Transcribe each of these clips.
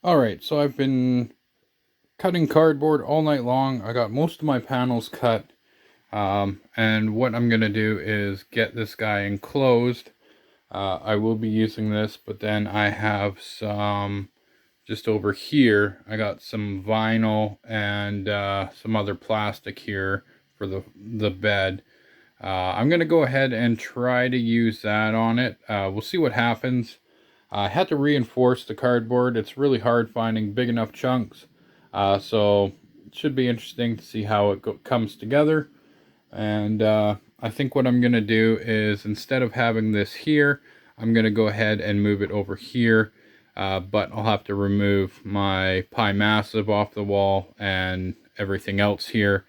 Alright, so I've been cutting cardboard all night long. I got most of my panels cut. And what I'm going to do is get this guy enclosed. I will be using this, but then I have some just over here. I got some vinyl and some other plastic here for the bed. I'm going to go ahead and try to use that on it. We'll see what happens. I had to reinforce the cardboard. It's really hard finding big enough chunks. So it should be interesting to see how it comes together. And I think what I'm going to do is, instead of having this here, I'm going to go ahead and move it over here. But I'll have to remove my Pi Massive off the wall and everything else here.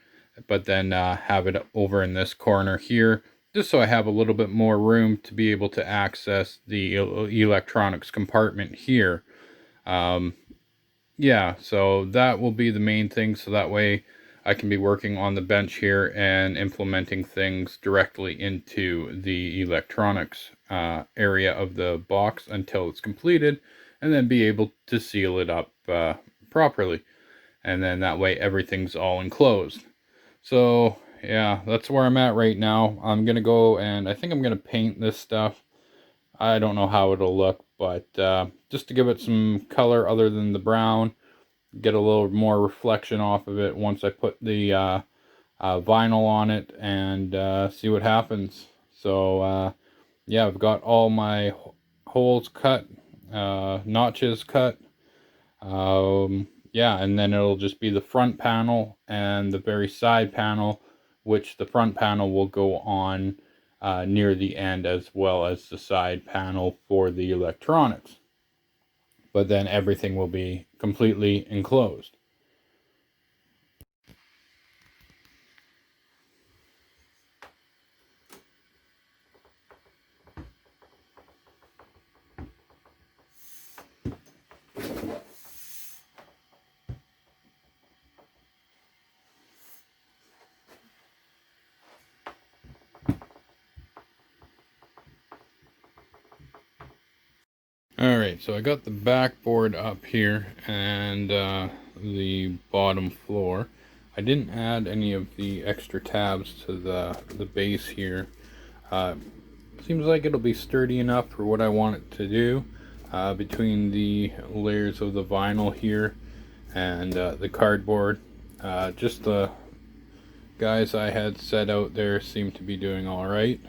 But then have it over in this corner here, just so I have a little bit more room to be able to access the electronics compartment here. Yeah, so that will be the main thing, so that way I can be working on the bench here and implementing things directly into the electronics area of the box until it's completed, and then be able to seal it up properly. And then that way everything's all enclosed. So yeah, that's where I'm at right now. I'm gonna go and I think I'm gonna paint this stuff. I don't know how it'll look, but just to give it some color other than the brown, get a little more reflection off of it once I put the vinyl on it, and see what happens. So yeah, I've got all my holes cut, notches cut. Yeah, and then it'll just be the front panel and the very side panel, which the front panel will go on near the end, as well as the side panel for the electronics. But then everything will be completely enclosed. Alright, so I got the backboard up here and the bottom floor. I didn't add any of the extra tabs to the base here. Seems like it'll be sturdy enough for what I want it to do. Between the layers of the vinyl here and the cardboard. Just the guys I had set out there seem to be doing alright.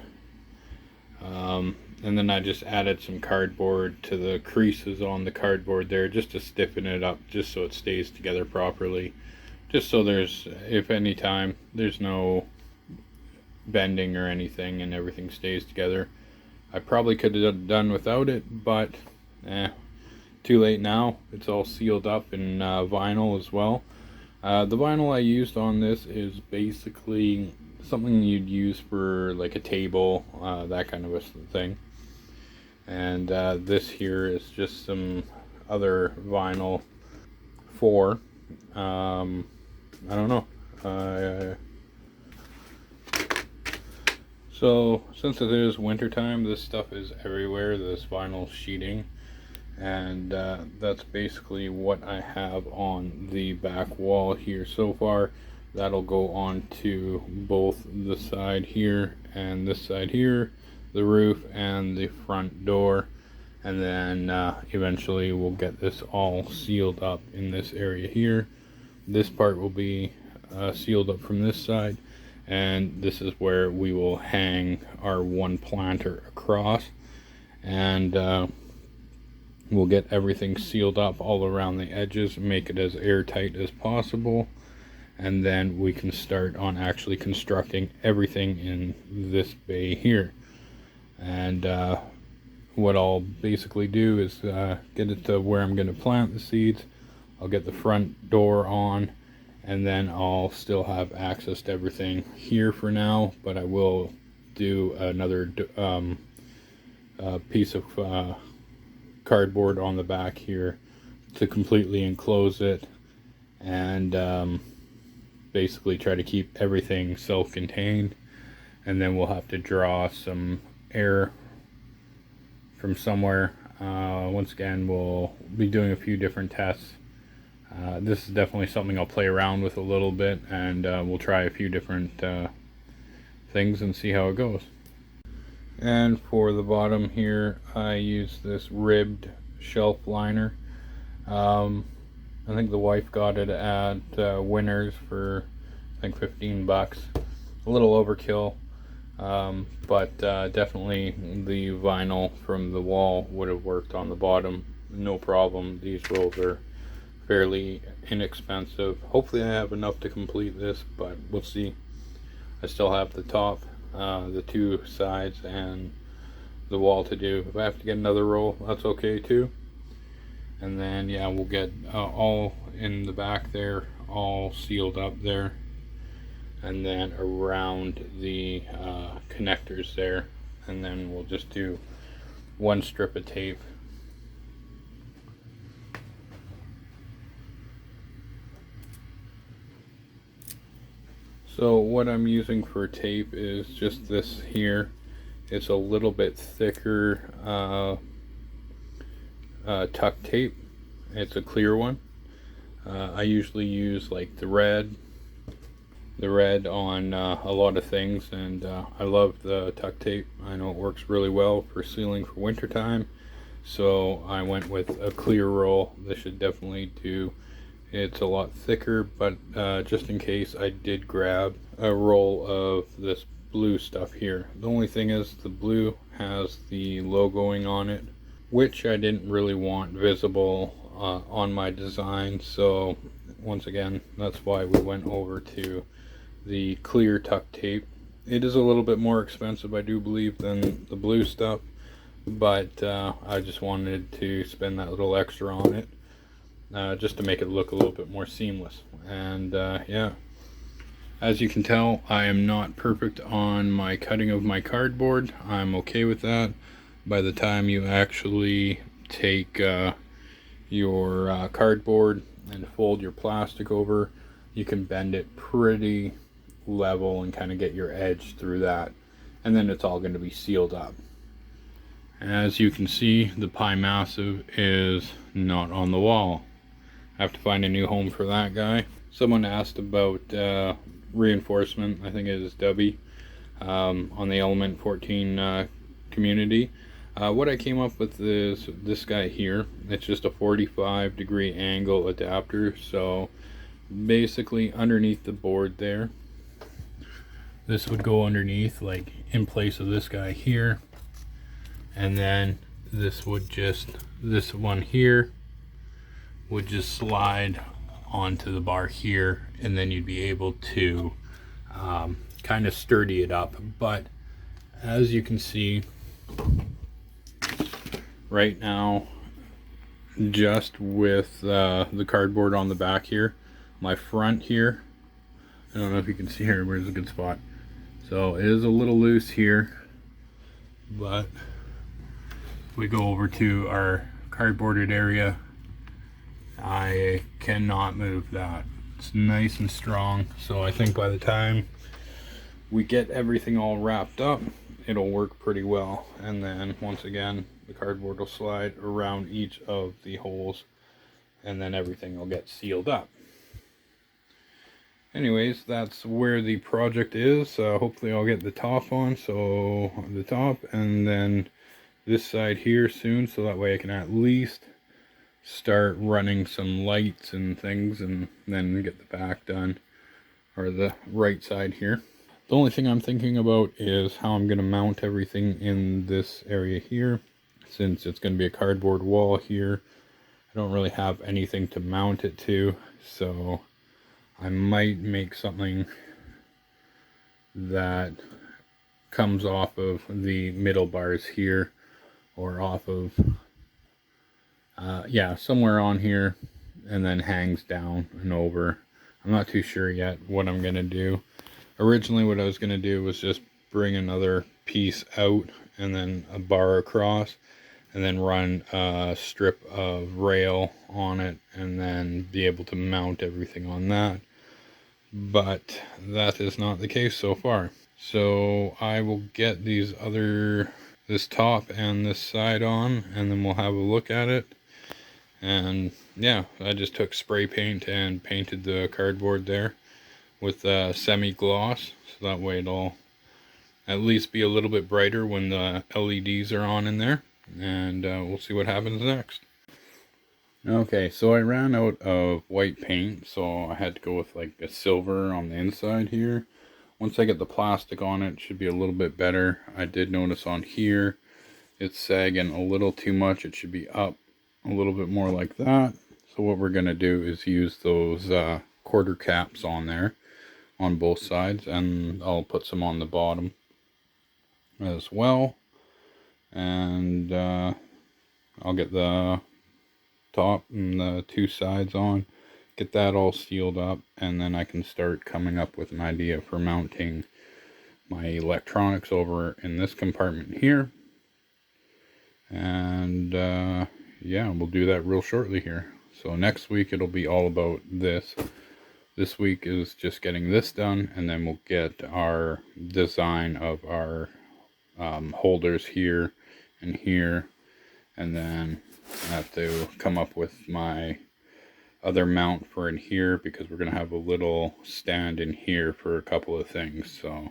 And then I just added some cardboard to the creases on the cardboard there, just to stiffen it up, just so it stays together properly. Just so there's, if any time, there's no bending or anything, and everything stays together. I probably could have done without it, but too late now. It's all sealed up in vinyl as well. The vinyl I used on this is basically something you'd use for like a table, that kind of a thing. And this here is just some other vinyl for, I don't know. So since it is wintertime, this stuff is everywhere, this vinyl sheeting. And that's basically what I have on the back wall here so far. That'll go on to both the side here and this side here, the roof and the front door. And then eventually we'll get this all sealed up in this area here. This part will be sealed up from this side, and this is where we will hang our one planter across. And we'll get everything sealed up all around the edges, make it as airtight as possible, and then we can start on actually constructing everything in this bay here. And what I'll basically do is get it to where I'm going to plant the seeds. I'll get the front door on, and then I'll still have access to everything here for now, but I will do another piece of cardboard on the back here to completely enclose it, and basically try to keep everything self-contained. And then we'll have to draw some air from somewhere Once again, we'll be doing a few different tests. This is definitely something I'll play around with a little bit, and we'll try a few different things and see how it goes. And for the bottom here, I use this ribbed shelf liner. I think the wife got it at Winners for I think $15. A little overkill, but definitely the vinyl from the wall would have worked on the bottom, no problem. These rolls are fairly inexpensive. Hopefully I have enough to complete this, but we'll see. I still have the top, the two sides, and the wall to do. If I have to get another roll, that's okay too. And then yeah, we'll get all in the back there, all sealed up there, and then around the connectors there, and then we'll just do one strip of tape. So what I'm using for tape is just this here. It's a little bit thicker tuck tape. It's a clear one. I usually use like the red on a lot of things, and I love the tuck tape. I know it works really well for sealing for winter time, so I went with a clear roll. This should definitely do. It's a lot thicker, but just in case, I did grab a roll of this blue stuff here. The only thing is the blue has the logoing on it, which I didn't really want visible on my design. So once again, that's why we went over to the clear tuck tape. It is a little bit more expensive, I do believe, than the blue stuff, but I just wanted to spend that little extra on it. Just to make it look a little bit more seamless. And yeah, as you can tell, I am not perfect on my cutting of my cardboard. I'm okay with that. By the time you actually take your cardboard and fold your plastic over, you can bend it pretty level and kind of get your edge through that, and then it's all going to be sealed up. As you can see, the Pi Massive is not on the wall. I have to find a new home for that guy. Someone asked about reinforcement, I think it is Debbie, on the Element 14 community. What I came up with is this guy here. It's just a 45-degree angle adapter. So basically underneath the board there, this would go underneath, like in place of this guy here, and then this one here would just slide onto the bar here, and then you'd be able to kind of sturdy it up. But as you can see right now, just with the cardboard on the back here, my front here, I don't know if you can see here, where's a good spot. So it is a little loose here, but if we go over to our cardboarded area, I cannot move that. It's nice and strong, so I think by the time we get everything all wrapped up, it'll work pretty well. And then once again, the cardboard will slide around each of the holes, and then everything will get sealed up. Anyways, that's where the project is. Hopefully I'll get the top on, so the top, and then this side here soon, so that way I can at least start running some lights and things, and then get the back done, or the right side here. The only thing I'm thinking about is how I'm going to mount everything in this area here, since it's going to be a cardboard wall here. I don't really have anything to mount it to, so I might make something that comes off of the middle bars here, or off of yeah, somewhere on here, and then hangs down and over. I'm not too sure yet what I'm gonna do. Originally what I was gonna do was just bring another piece out and then a bar across, and then run a strip of rail on it, and then be able to mount everything on that. But that is not the case so far. So I will get these other this top and this side on, and then we'll have a look at it. And yeah, I just took spray paint and painted the cardboard there with semi-gloss, so that way it'll at least be a little bit brighter when the LEDs are on in there. And we'll see what happens next. Okay, so I ran out of white paint, so I had to go with like a silver on the inside here. Once I get the plastic on it, it should be a little bit better. I did notice on here it's sagging a little too much. It should be up a little bit more like that. So what we're going to do is use those quarter caps on there on both sides, and I'll put some on the bottom as well. And I'll get the top and the two sides on, get that all sealed up, and then I can start coming up with an idea for mounting my electronics over in this compartment here. And yeah, we'll do that real shortly here. So next week it'll be all about this. This week is just getting this done, and then we'll get our design of our holders here and here, and then I have to come up with my other mount for in here, because we're going to have a little stand in here for a couple of things. So,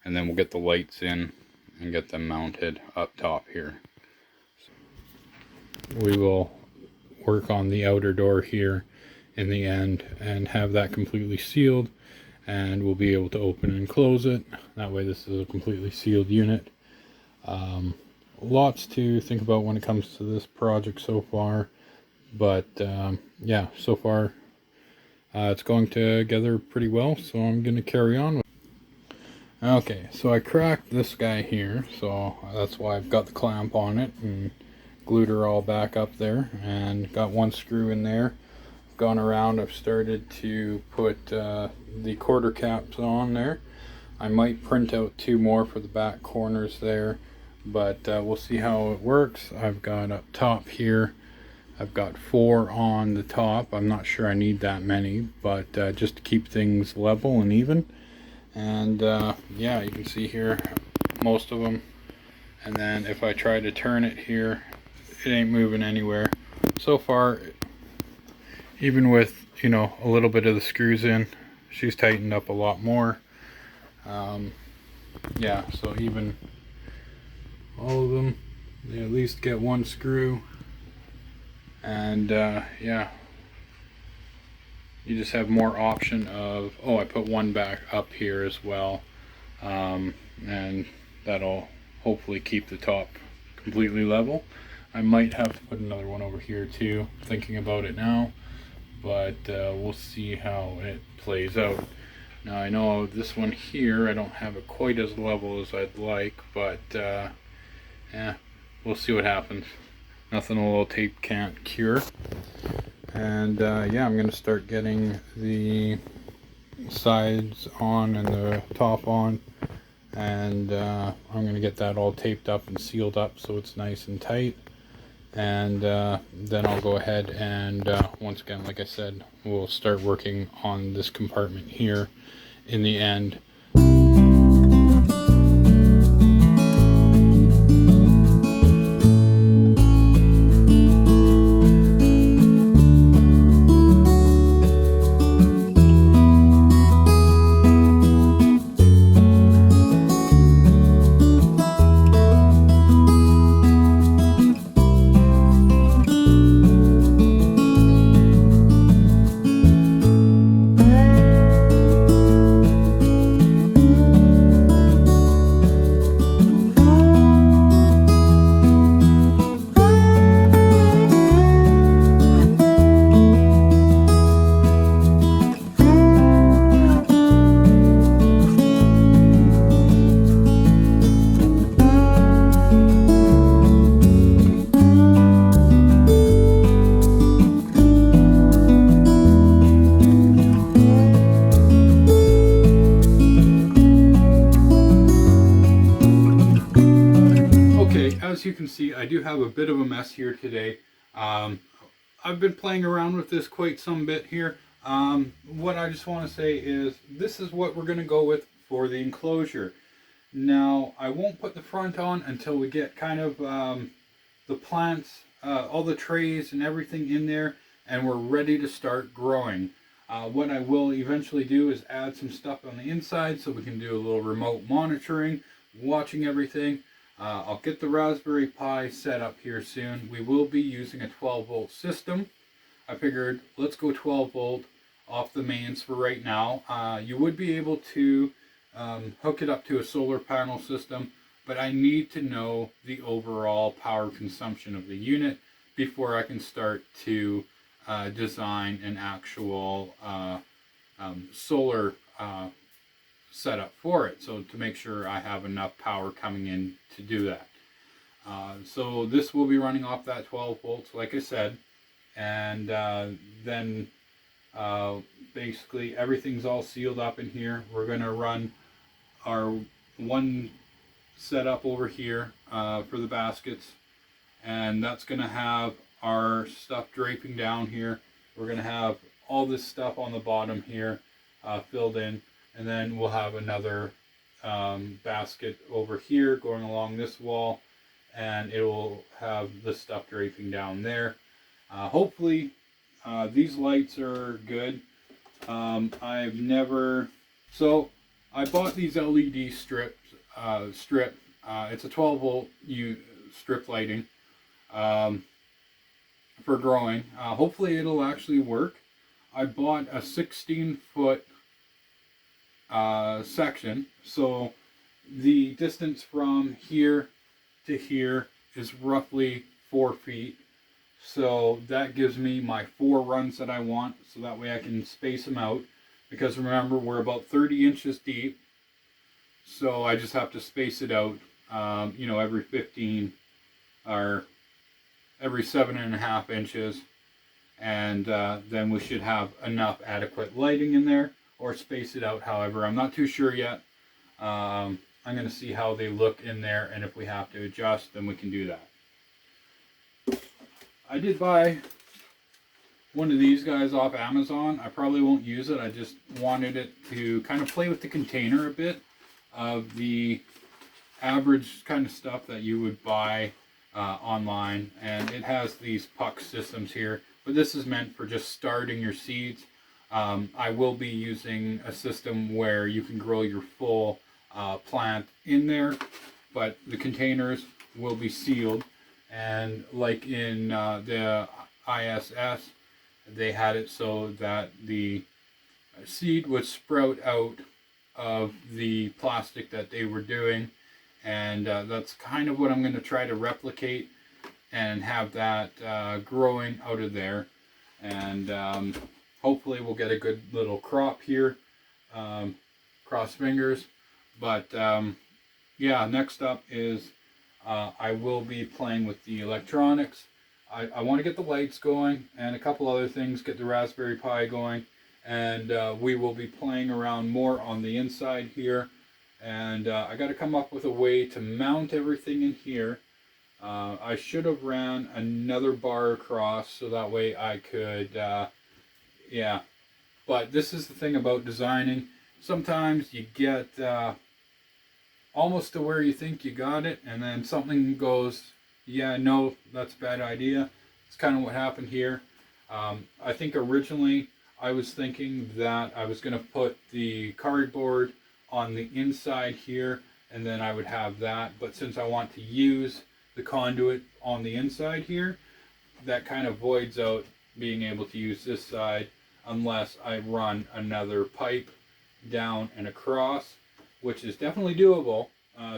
and then we'll get the lights in and get them mounted up top here. We will work on the outer door here in the end and have that completely sealed, and we'll be able to open and close it. That way this is a completely sealed unit. Lots to think about when it comes to this project so far, but yeah, so far it's going together pretty well, so I'm going to carry on. Okay, so I cracked this guy here, so that's why I've got the clamp on it and glued her all back up there, and got one screw in there. Gone around, I've started to put the quarter caps on there. I might print out 2 more for the back corners there, but we'll see how it works. I've got up top here, I've got 4 on the top. I'm not sure I need that many, but just to keep things level and even. And yeah, you can see here most of them. And then if I try to turn it here, it ain't moving anywhere. So far, even with, you know, a little bit of the screws in, she's tightened up a lot more. Yeah, so even all of them, they at least get 1 screw. And yeah, you just have more option of, oh, I put 1 back up here as well, and that'll hopefully keep the top completely level. I might have to put another one over here too, thinking about it now, but we'll see how it plays out. Now I know this one here, I don't have it quite as level as I'd like, but yeah, we'll see what happens. Nothing a little tape can't cure. And yeah, I'm going to start getting the sides on and the top on, and I'm going to get that all taped up and sealed up so it's nice and tight. And then I'll go ahead and once again, like I said, we'll start working on this compartment here in the end. As you can see, I do have a bit of a mess here today. I've been playing around with this quite some bit here. What I just want to say is this is what we're going to go with for the enclosure. Now, I won't put the front on until we get kind of the plants, all the trays and everything in there, and we're ready to start growing. What I will eventually do is add some stuff on the inside so we can do a little remote monitoring, watching everything. I'll get the Raspberry Pi set up here soon. We will be using a 12-volt system. I figured let's go 12 volt off the mains for right now. You would be able to hook it up to a solar panel system, but I need to know the overall power consumption of the unit before I can start to design an actual solar setup for it. So to make sure I have enough power coming in to do that. So this will be running off that 12 volts, like I said, and then basically everything's all sealed up in here. We're going to run our one setup over here for the baskets, and that's going to have our stuff draping down here. We're going to have all this stuff on the bottom here filled in, and then we'll have another basket over here going along this wall, and it will have the stuff draping down there. Hopefully these lights are good. I've never, so I bought these LED strip. It's a 12 volt strip lighting for growing. Hopefully it'll actually work. I bought a 16-foot section, so the distance from here to here is roughly 4 feet. So that gives me my 4 runs that I want, so that way I can space them out. Because remember, we're about 30 inches deep, so I just have to space it out, every 15 or every 7.5 inches, and then we should have enough adequate lighting in there, or space it out however. I'm not too sure yet. I'm going to see how they look in there, and if we have to adjust, then we can do that. I did buy one of these guys off Amazon. I probably won't use it. I just wanted it to kind of play with the container a bit of the average kind of stuff that you would buy online. And it has these puck systems here, but this is meant for just starting your seeds. I will be using a system where you can grow your full plant in there, but the containers will be sealed. And like in the ISS, they had it so that the seed would sprout out of the plastic that they were doing, and that's kind of what I'm going to try to replicate and have that growing out of there. And hopefully we'll get a good little crop here. Cross fingers. But yeah, next up is I will be playing with the electronics. I want to get the lights going and a couple other things, get the Raspberry Pi going, and we will be playing around more on the inside here. And I got to come up with a way to mount everything in here. I should have ran another bar across so that way I could, yeah. But this is the thing about designing. Sometimes you get almost to where you think you got it, and then something goes, yeah, no, that's a bad idea. It's kind of what happened here. I think originally I was thinking that I was going to put the cardboard on the inside here, and then I would have that. But since I want to use the conduit on the inside here, that kind of voids out being able to use this side unless I run another pipe down and across, which is definitely doable.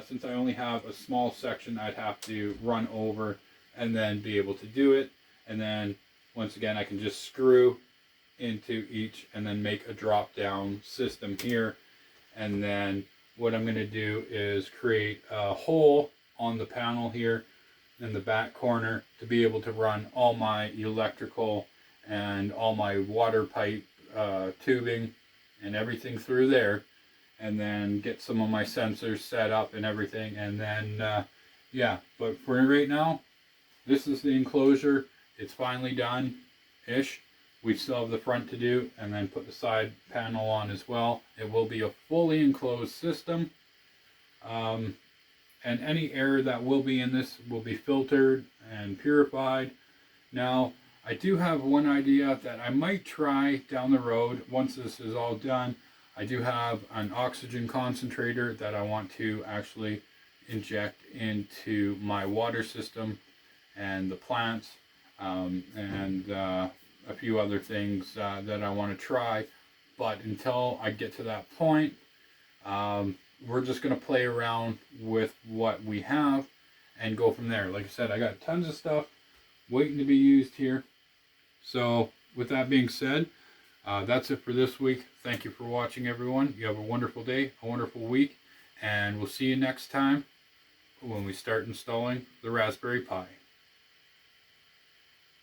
Since I only have a small section, I'd have to run over and then be able to do it. And then once again, I can just screw into each and then make a drop down system here. And then what I'm going to do is create a hole on the panel here in the back corner to be able to run all my electrical and all my water pipe tubing and everything through there, and then get some of my sensors set up and everything. And then yeah, but for right now, this is the enclosure. It's finally done ish. We still have the front to do, and then put the side panel on as well. It will be a fully enclosed system. And any air that will be in this will be filtered and purified. Now, I do have one idea that I might try down the road once this is all done. I do have an oxygen concentrator that I want to actually inject into my water system and the plants, and a few other things that I want to try. But until I get to that point, we're just going to play around with what we have and go from there. Like I said, I got tons of stuff waiting to be used here. So with that being said, that's it for this week. Thank you for watching, everyone. You have a wonderful day, a wonderful week, and we'll see you next time when we start installing the Raspberry Pi.